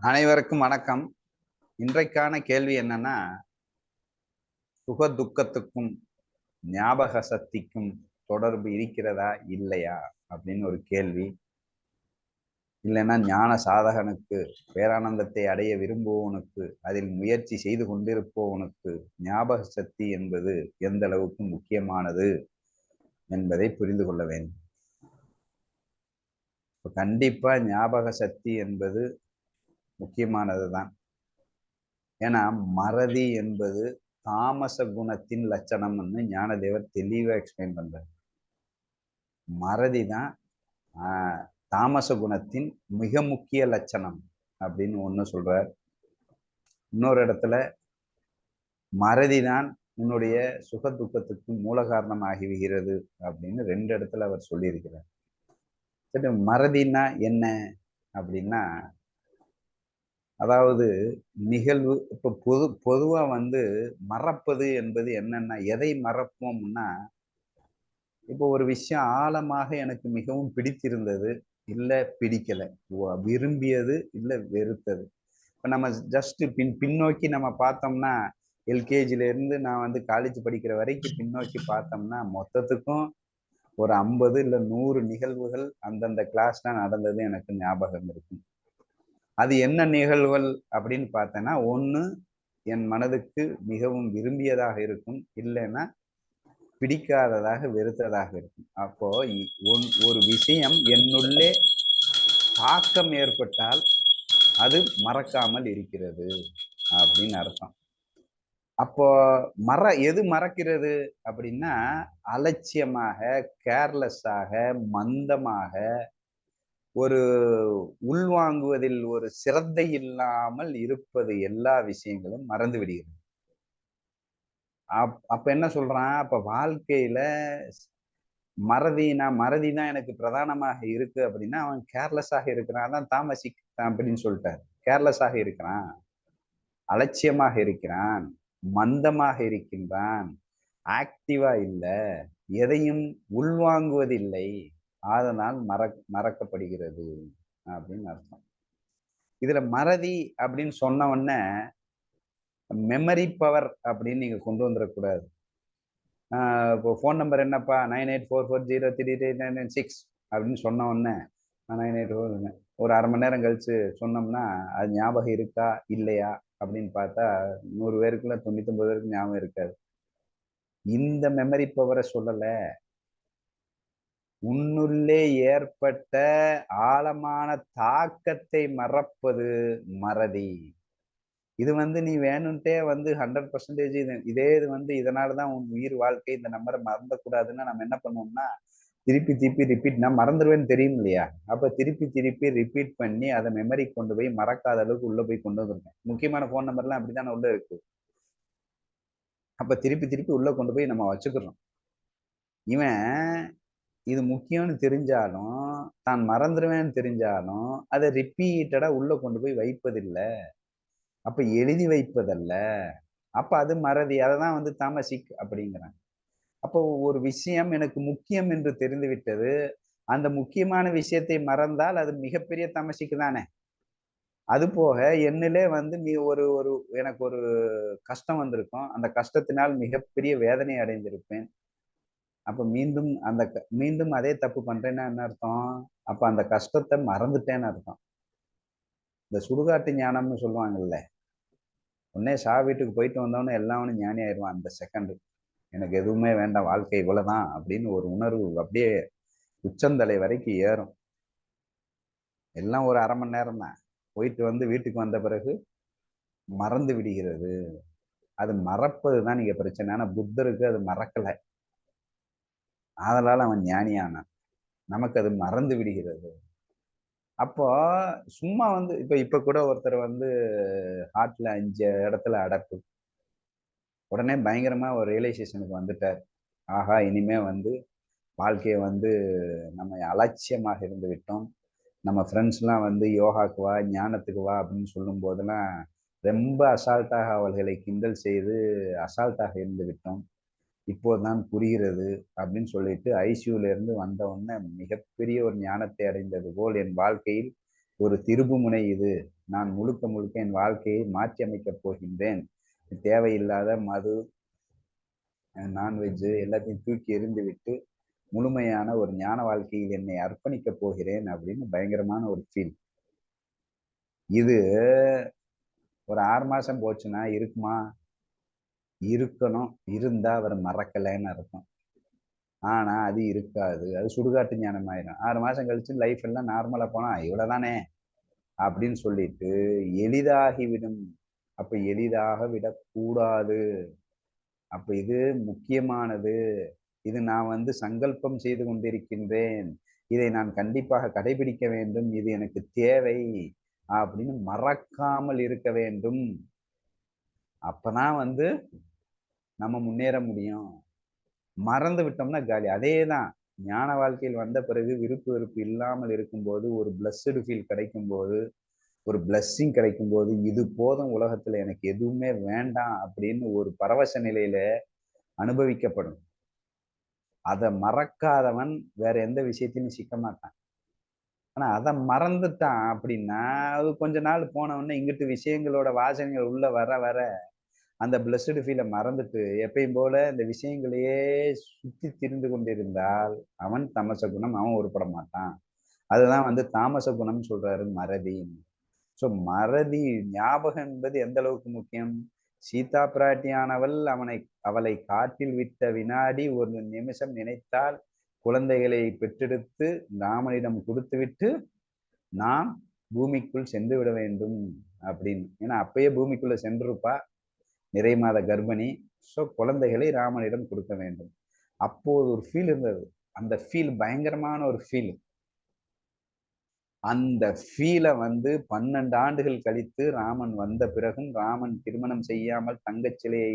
அனைவருக்கும் வணக்கம். இன்றைக்கான கேள்வி என்னன்னா, சுக துக்கத்துக்கும் ஞாபக சக்திக்கும் தொடர்பு இருக்கிறதா இல்லையா அப்படின்னு ஒரு கேள்வி. இல்லைன்னா ஞான சாதகனுக்கு, பேரானந்தத்தை அடைய விரும்புவோனுக்கு, அதில் முயற்சி செய்து கொண்டிருப்பவனுக்கு ஞாபக சக்தி என்பது எந்த அளவுக்கு முக்கியமானது என்பதை புரிந்து கொள்ள வேண்டும். கண்டிப்பா ஞாபக சக்தி என்பது முக்கியமானது தான். ஏன்னா மறதி என்பது தாமச குணத்தின் லட்சணம்னு ஞானதேவர் தெளிவா எக்ஸ்பிளைன் பண்றார். மறதி தான் தாமச குணத்தின் மிக முக்கிய லட்சணம் அப்படின்னு ஒண்ணு சொல்றார். இன்னொரு இடத்துல மறதி தான் உன்னுடைய சுக துக்கத்துக்கு மூல காரணம் ஆகிவிடுகிறது அப்படின்னு ரெண்டு இடத்துல அவர் சொல்லியிருக்கிறார். சரி, மறதினா என்ன அப்படின்னா, அதாவது நிகழ்வு இப்ப பொதுவா மறப்பது என்பது என்னன்னா, எதை மறப்போம்னா, இப்போ ஒரு விஷயம் ஆழமாக எனக்கு மிகவும் பிடித்திருந்தது, இல்ல பிடிக்கல, விரும்பியது இல்ல வெறுத்தது. இப்ப நம்ம ஜஸ்ட் பின்னோக்கி நம்ம பார்த்தோம்னா, எல்கேஜில இருந்து நான் காலேஜ் படிக்கிற வரைக்கும் பின்னோக்கி பார்த்தோம்னா, மொத்தத்துக்கும் ஒரு 50 இல்ல 100 நிகழ்வுகள் அந்தந்த கிளாஸ்ல நடந்தது எனக்கு ஞாபகம் இருக்கும். அது என்ன நிகழ்வுகள் அப்படின்னு பார்த்தேன்னா, ஒண்ணு என் மனதுக்கு மிகவும் விரும்பியதாக இருக்கும், இல்லைன்னா பிடிக்காததாக, வெறுத்ததாக இருக்கும். அப்போ ஒரு விஷயம் என்னுள்ளே தாக்கம் ஏற்பட்டால் அது மறக்காமல் இருக்கிறது அப்படின்னு அர்த்தம். அப்போ எது மறக்கிறது அப்படின்னா, அலட்சியமாக, கேர்லெஸ்ஸாக, மந்தமாக, ஒரு உள்வாங்குவதில் ஒரு சிரத்தை இல்லாமல் இருப்பது எல்லா விஷயங்களும் மறந்து விடுகிறது. அப்ப என்ன சொல்றான், அப்ப வாழ்க்கையில மறதி தான் எனக்கு பிரதானமாக இருக்கு அப்படின்னா, அவன் கேர்லெஸ்ஸாக இருக்கிறான். அதான் தாமசிக் அப்படின்னு சொல்லிட்டாரு. கேர்லெஸ்ஸாக இருக்கிறான், அலட்சியமாக இருக்கிறான், மந்தமாக இருக்கின்றான், ஆக்டிவா இல்ல, எதையும் உள்வாங்குவதில்லை, அதனால் மறக்கப்படுகிறது அப்படின்னு அர்த்தம். இதுல மறதி அப்படின்னு சொன்ன உடனே மெமரி பவர் அப்படின்னு நீங்க கொண்டு வந்துடக்கூடாது. இப்போ ஃபோன் நம்பர் என்னப்பா 9844033996 அப்படின்னு சொன்ன உடனே 984 ஒரு அரை மணி நேரம் கழிச்சு சொன்னோம்னா அது ஞாபகம் இருக்கா இல்லையா அப்படின்னு பார்த்தா 100 பேருக்குள்ள 99 பேருக்கு ஞாபகம் இருக்காது. இந்த மெமரி பவரை சொல்லல, உன்னுள்ளே ஏற்பட்ட ஆழமான தாக்கத்தை மறப்பது மறதி. இது நீ வேணும்ட்டே 100% இதே இதனாலதான் உன் உயிர் வாழ்க்கை இந்த நம்பரை மறந்துடக்கூடாதுன்னா நம்ம என்ன பண்ணுவோம்னா, திருப்பி திருப்பி ரிப்பீட், நான் மறந்துடுவேன்னு தெரியும் இல்லையா, அப்ப திருப்பி திருப்பி ரிப்பீட் பண்ணி அதை மெமரி கொண்டு போய் மறக்காத அளவுக்கு உள்ள போய் கொண்டு வந்துருக்கேன். முக்கியமான போன் நம்பர்லாம் அப்படித்தானே உள்ள இருக்கு. அப்ப திருப்பி திருப்பி உள்ள கொண்டு போய் நம்ம வச்சுக்கிறோம். இவன் இது முக்கியம்னு தெரிஞ்சாலும், தான் மறந்துடுவேன்னு தெரிஞ்சாலும் அதை ரிப்பீட்டடா உள்ள கொண்டு போய் வைப்பதில்லை. அப்ப எழுதி வைப்பதல்ல, அப்ப அது மறதி. அததான் தாமசிக் அப்படிங்கிறாங்க. அப்போ ஒரு விஷயம் எனக்கு முக்கியம் என்று தெரிந்து விட்டது, அந்த முக்கியமான விஷயத்தை மறந்தால் அது மிகப்பெரிய தமசிக்கு தானே. அது போக என்னிலே நீ ஒரு ஒரு எனக்கு ஒரு கஷ்டம் வந்திருக்கும், அந்த கஷ்டத்தினால் மிகப்பெரிய வேதனை அடைந்திருப்பேன். அப்ப மீண்டும் அதே தப்பு பண்றேன்னா என்ன அர்த்தம்? அப்ப அந்த கஷ்டத்தை மறந்துட்டேன்னு அர்த்தம். இந்த சுடுகாட்டு ஞானம்னு சொல்லுவாங்கல்ல, உடனே வீட்டுக்கு போயிட்டு வந்தவொடனே எல்லாவனும் ஞானி ஆயிடுவான் அந்த செகண்ட். எனக்கு எதுவுமே வேண்டாம், வாழ்க்கை இவ்வளவுதான் அப்படின்னு ஒரு உணர்வு அப்படியே உச்சந்தலை வரைக்கும் ஏறும். எல்லாம் ஒரு அரை மணி நேரம் தான். போயிட்டு வீட்டுக்கு வந்த பிறகு மறந்து விடுகிறது. அது மறப்பதுதான் நீங்க பிரச்சனை. ஆனா புத்தருக்கு அது மறக்கல, அதனால அவன் ஞானியானான். நமக்கு அது மறந்து விடுகிறது. அப்போ சும்மா இப்ப இப்ப கூட ஒருத்தர் ஹார்ட்ல 5 இடத்துல அடப்பு, உடனே பயங்கரமா ஒரு ரியலைசேஷனுக்கு வந்துட்டார். ஆஹா, இனிமே வாழ்க்கையை நம்ம அலட்சியமாக இருந்து விட்டோம். நம்ம ஃப்ரெண்ட்ஸ்லாம் யோகாக்கு வா, ஞானத்துக்கு வா அப்படின்னு சொல்லும் போதெல்லாம் ரொம்ப அசால்ட்டாக அவர்களை கிண்டல் செய்து அசால்ட்டாக இருந்து விட்டோம். இப்போதுதான் புரிகிறது அப்படின்னு சொல்லிட்டு ஐசியூல இருந்து வந்த உடனே மிகப்பெரிய ஒரு ஞானத்தை அடைந்தது போல் என் வாழ்க்கையில் ஒரு திருப்புமுனை இது. நான் முழுக்க முழுக்க என் வாழ்க்கையை மாற்றி அமைக்கப் போகின்றேன். தேவையில்லாத மது, நான்வெஜ் எல்லாத்தையும் தூக்கி எறிந்து விட்டு முழுமையான ஒரு ஞான வாழ்க்கையில் என்னை அர்ப்பணிக்கப் போகிறேன் அப்படின்னு பயங்கரமான ஒரு ஃபீல். இது ஒரு 6 மாசம் போச்சுன்னா இருக்குமா? இருக்கணும். இருந்தா அவர் மறக்கலைன்னு அர்த்தம். ஆனா அது இருக்காது. அது சுடுகாட்டு ஞானமாயிரும். 6 மாசம் கழிச்சு லைஃப் எல்லாம் நார்மலா போனா இவ்வளவுதானே அப்படின்னு சொல்லிட்டு எளிதாகிவிடும். அப்ப எளிதாக விடக்கூடாது. அப்ப இது முக்கியமானது. இது நான் வந்து சங்கல்பம் செய்து கொண்டிருக்கின்றேன். இதை நான் கண்டிப்பாக கடைபிடிக்க வேண்டும். இது எனக்கு தேவை அப்படின்னு மறக்காமல் இருக்க வேண்டும். அப்பதான் வந்து நம்ம முன்னேற முடியும். மறந்து விட்டோம்னா காலி. அதேதான். ஞான வாழ்க்கையில் வந்த பிறகு விருப்பு வெறுப்பு இல்லாமல் இருக்கும்போது, ஒரு பிளஸ்டு ஃபீல் கிடைக்கும்போது, ஒரு பிளஸ்ஸிங் கிடைக்கும்போது, இது போதும் உலகத்துல எனக்கு எதுவுமே வேண்டாம் அப்படின்னு ஒரு பரவச நிலையில அனுபவிக்கப்படும். அத மறக்காதவன் வேற எந்த விஷயத்திலும் சிக்க மாட்டான். ஆனா அத மறந்துட்டான் அப்படின்னா, அது கொஞ்ச நாள் போன உடனே இங்கிட்டு விஷயங்களோட வாசனைகள் உள்ள வர வர அந்த பிளஸ்டு ஃபீல மறந்துட்டு எப்பயும் போல இந்த விஷயங்களையே சுத்தி திரிந்து கொண்டிருந்தால் அவன் தமச குணம், அவன் உருப்பட மாட்டான். அதுதான் வந்து தாமச குணம் சொல்றாரு மறதி. சோ மறதி, ஞாபகம் என்பது எந்த அளவுக்கு முக்கியம்? சீதா பிராட்டியானவள் அவளை காட்டில் விட்ட வினாடி ஒரு நிமிஷம் நினைத்தால் குழந்தைகளை பெற்றெடுத்து ராமனிடம் கொடுத்துவிட்டு நாம் பூமிக்குள் சென்று விட வேண்டும் அப்படின்னு. ஏன்னா அப்பயே பூமிக்குள்ள சென்றிருப்பா, நிறை மாத கர்ப்பிணி. ஸோ குழந்தைகளை ராமனிடம் கொடுக்க வேண்டும். அப்போது ஒரு ஃபீல் இருந்தது. அந்த ஃபீல் பயங்கரமான ஒரு ஃபீல். அந்த ஃபீல வந்து 12 ஆண்டுகள் கழித்து ராமன் வந்த பிறகும், ராமன் திருமணம் செய்யாமல் தங்கச் சிலையை,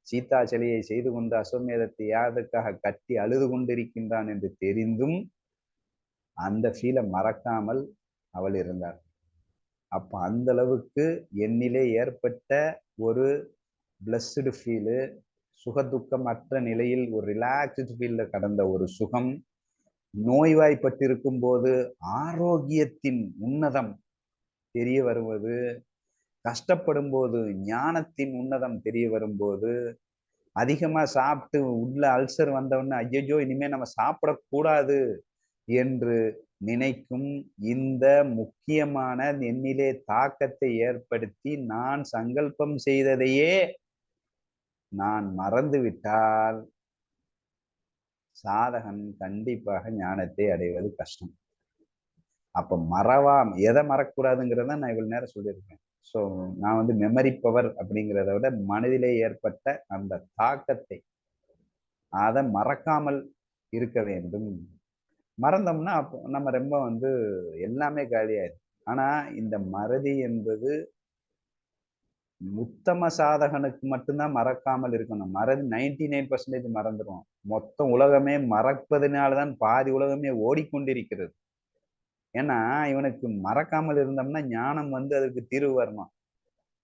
சீதா சிலையை செய்து கொண்டு அஸ்வமேதத்தை யாகத்துக்காக கட்டி அழுது கொண்டிருக்கின்றான் என்று தெரிந்தும், அந்த ஃபீல மறக்காமல் அவள் இருந்தாள். அப்ப அந்த அளவுக்கு என்னிலே ஏற்பட்ட ஒரு பிளஸ்டு ஃபீலு, சுகதுக்கம் அற்ற நிலையில் ஒரு ரிலாக்ஸ்டு ஃபீல்ல கடந்த ஒரு சுகம், நோய்வாய்ப்பட்டிருக்கும் போது ஆரோக்கியத்தின் உன்னதம் தெரிய வருவது, கஷ்டப்படும் போது ஞானத்தின் உன்னதம் தெரிய வரும்போது, அதிகமா சாப்பிட்டு உள்ள அல்சர் வந்தவுடனே ஐயையோ இனிமே நம்ம சாப்பிடக்கூடாது என்று நினைக்கும் இந்த முக்கியமான என்னிலே தாக்கத்தை ஏற்படுத்தி நான் சங்கல்பம் செய்ததையே நான் மறந்துவிட்டால் சாதகன் கண்டிப்பாக ஞானத்தை அடைவது கஷ்டம். அப்ப எதை மறக்கக்கூடாதுங்கிறத நான் இவ்வளவு நேரம் சொல்லியிருக்கேன். ஸோ நான் வந்து மெமரி பவர் அப்படிங்கிறத விட மனதிலே ஏற்பட்ட அந்த தாக்கத்தை அதை மறக்காமல் இருக்க வேண்டும். மறந்தோம்னா அப்போ நம்ம ரொம்ப வந்து எல்லாமே காலியாயிடும். ஆனா இந்த மறதி என்பது உத்தம சாதகனுக்கு மட்டும்தான் மறக்காமல் இருக்கணும். மறதி 99% மறந்துடும். மொத்தம் உலகமே மறப்பதனால்தான் பாதி உலகமே ஓடிக்கொண்டிருக்கிறது. ஏன்னா இவனுக்கு மறக்காமல் இருந்தோம்னா ஞானம் வந்து அதற்கு தீர்வு வரணும்.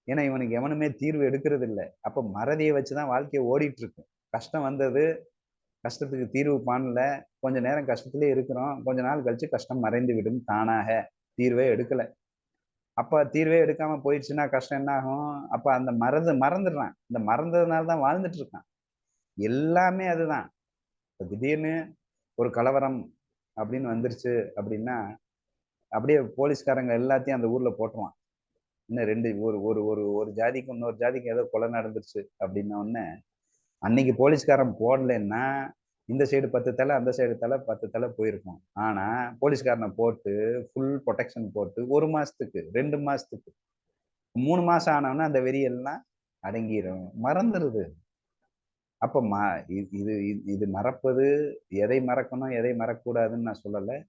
ஏன்னா இவனுக்கு எவனுமே தீர்வு எடுக்கிறது இல்லை. அப்ப மறதியை வச்சுதான் வாழ்க்கையை ஓடிட்டு இருக்கு. கஷ்டம் வந்தது, கஷ்டத்துக்கு தீர்வு பண்ணல, கொஞ்ச நேரம் கஷ்டத்திலே இருக்கிறோம், கொஞ்ச நாள் கழிச்சு கஷ்டம் மறைந்து விடும் தானாக. தீர்வே எடுக்கல. அப்ப தீர்வே எடுக்காம போயிடுச்சுன்னா கஷ்டம் என்ன ஆகும்? அப்ப அந்த மறந்துடுறான். இந்த மறந்ததுனால தான் வாழ்ந்துட்டு இருக்கான். எல்லாமே அதுதான். இப்ப திடீர்னு ஒரு கலவரம் அப்படின்னு வந்துருச்சு அப்படின்னா, அப்படியே போலீஸ்காரங்க எல்லாத்தையும் அந்த ஊர்ல போட்டுருவான். இன்னும் ரெண்டு ஒரு ஒரு ஒரு ஒரு ஜாதிக்கு இன்னொரு ஜாதிக்கு ஏதோ கொலை நடந்துருச்சு அப்படின்ன உடனே அன்னைக்கு போலீஸ்காரன் போடலன்னா இந்த சைடு 10 தலை, அந்த சைடு தலை 10 தலை போயிருக்கும். ஆனா போலீஸ்காரனை போட்டு ஃபுல் ப்ரொடெக்ஷன் போட்டு 1 மாசத்துக்கு 2 மாசத்துக்கு 3 மாசம் ஆனவொன்னே அந்த வெறி எல்லாம் அடங்கிரும், மறந்துருது. அப்ப இது இது மறப்பது, எதை மறக்கணும் எதை மறக்கக்கூடாதுன்னு நான் சொல்லல.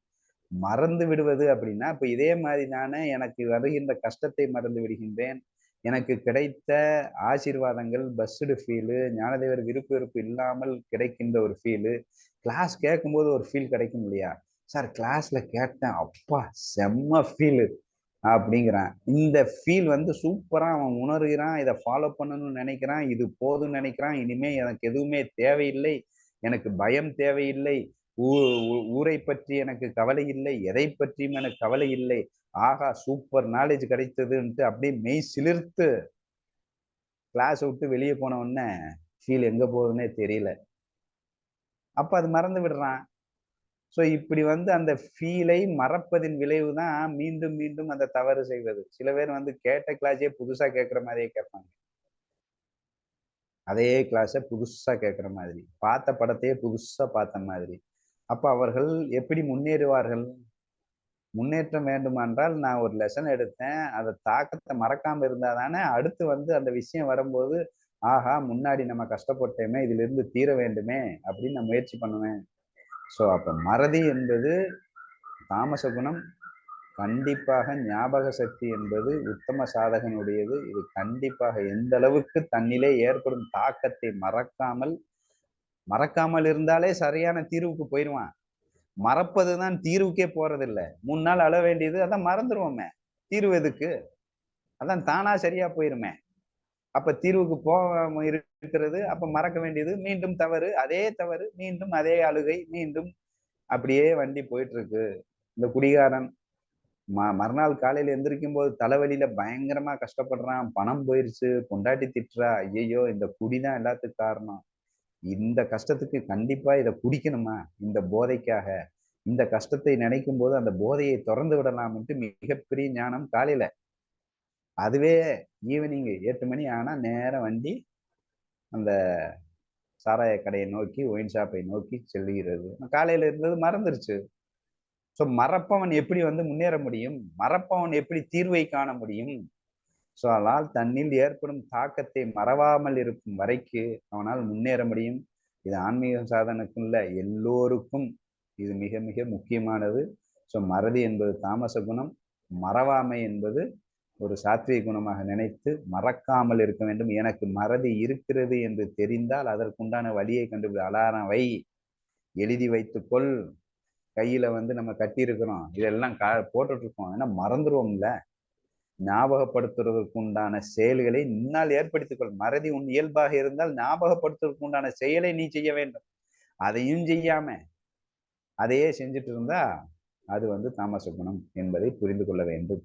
மறந்து விடுவது அப்படின்னா இப்ப இதே மாதிரி தானே எனக்கு வருகின்ற கஷ்டத்தை மறந்து விடுகின்றேன். எனக்கு கிடைத்த ஆசீர்வாதங்கள், பஸ்டு ஃபீலு, ஞானதேவர் விருப்பு வெறுப்பு இல்லாமல் கிடைக்கின்ற ஒரு ஃபீலு, கிளாஸ் கேட்கும்போது ஒரு ஃபீல் கிடைக்கும் இல்லையா? சார் கிளாஸ்ல கேட்டேன், அப்பா செம்ம ஃபீலு அப்படிங்கிறான். இந்த ஃபீல் வந்து சூப்பரா அவன் உணர்கிறான். இதை ஃபாலோ பண்ணணும்னு நினைக்கிறான். இது போதும்னு நினைக்கிறான். இனிமே எனக்கு எதுவுமே தேவையில்லை. எனக்கு பயம் தேவையில்லை. ஊரை பற்றி எனக்கு கவலை இல்லை. எதை பற்றியும் எனக்கு கவலை இல்லை ஆகா சூப்பர் நாலேஜ் கிடைத்ததுன்ட்டு அப்படியே மெய் சிலிர்த்து கிளாஸ் விட்டு வெளியே போன உடனே ஃபீல் எங்க போகுதுன்னே தெரியல. அப்ப அது மறந்து விடுறான். ஸோ இப்படி வந்து அந்த ஃபீலை மறப்பதின் விளைவு தான் மீண்டும், மீண்டும் அந்த தவறு செய்வது. சில பேர் வந்து கேட்ட கிளாஸே புதுசா கேட்கிற மாரியே கேட்பாங்க. அதே கிளாஸ புதுசா கேட்கிற மாதிரி. பார்த்த படத்தையே புதுசா பார்த்த மாதிரி. அப்ப அவர்கள் எப்படி முன்னேறுவார்கள்? முன்னேற்றம் வேண்டுமென்றால், நான் ஒரு லெசன் எடுத்தேன். அத தாக்கத்த மறக்காம இருந்தா தானே, அடுத்து வந்து அந்த விஷயம் வரும்போது, ஆஹா! முன்னாடி நம்ம கஷ்டப்பட்டோமே, இதிலிருந்து தீர வேண்டுமே, அப்படின்னு நான் முயற்சி பண்ணுவேன். ஸோ, அப்ப மறதி என்பது தாமச குணம். கண்டிப்பாக ஞாபக சக்தி என்பது உத்தம சாதகனுடையது. இது கண்டிப்பாக எந்த அளவுக்கு தன்னிலே ஏற்படும் தாக்கத்தை மறக்காமல் மறக்காமல் இருந்தாலே சரியான தீர்வுக்கு போயிருவான். மறப்பது தான் தீர்வுக்கே போறதில்ல. 3 நாள் அழ வேண்டியது, அதான் மறந்துருவோமே. தீர்வு எதுக்கு? அதான் தானா சரியா போயிருமே. அப்ப தீர்வுக்கு போகாம இருக்கிறது, அப்ப மறக்க வேண்டியது, மீண்டும் தவறு, அதே தவறு, மீண்டும் அதே அழுகை, மீண்டும் அப்படியே வண்டி போயிட்டு இருக்கு. இந்த குடிகாரன் மறுநாள் காலையில எந்திரிக்கும்போது தலைவலியில பயங்கரமா கஷ்டப்படுறான். பணம் போயிருச்சு, பொண்டாட்டி திட்டுறா. ஐயய்யோ! இந்த குடி தான் எல்லாத்துக்கும் காரணம். இந்த கஷ்டத்துக்கு கண்டிப்பா இத குடிக்கணுமா? இந்த போதைக்காக. இந்த கஷ்டத்தை நினைக்கும்போது அந்த போதையை தொறந்து விடலாம்ன்ட்டு மிகப்பெரிய ஞானம் காலையில. அதுவே ஈவினிங் 8 மணி ஆனா நேரா வண்டி அந்த சாராய கடைய நோக்கி, ஒயின் ஷாப்பை நோக்கி செல்லுகிறது. காலையில இருந்தது மறந்துருச்சு. ஸோ மறப்பவன் எப்படி வந்து முன்னேற முடியும்? மறப்பவன் எப்படி தீர்வை காண முடியும்? ஸோ அதனால் தன்னில் ஏற்படும் தாக்கத்தை மறவாமல் இருக்கும் வரைக்கு அவனால் முன்னேற முடியும். இது ஆன்மீக சாதனைக்கும் இல்ல, எல்லோருக்கும் இது மிக மிக முக்கியமானது. ஸோ மறதி என்பது தாமச குணம். மறவாமை என்பது ஒரு சாத்வீக குணமாக நினைத்து மறக்காமல் இருக்க வேண்டும். எனக்கு மறதி இருக்கிறது என்று தெரிந்தால் அதற்குண்டான வழியை கண்டுபிடி. அலாரம் வை, எழுதி வைத்துக்கொள். கையில வந்து நம்ம கட்டியிருக்கிறோம். இதெல்லாம் போட்டுட்டு இருக்கோம். ஏன்னா மறந்துருவோம்ல. ஞாபகப்படுத்துவதற்கு உண்டான செயல்களை முன்னால் ஏற்படுத்திக் கொள். மறதி உன் இயல்பாக இருந்தால் ஞாபகப்படுத்துவதற்கு உண்டான செயலை நீ செய்ய வேண்டும். அதையும் செய்யாம அதையே செஞ்சுட்டு இருந்தா அது வந்து தாமச குணம் என்பதை புரிந்து கொள்ள வேண்டும்.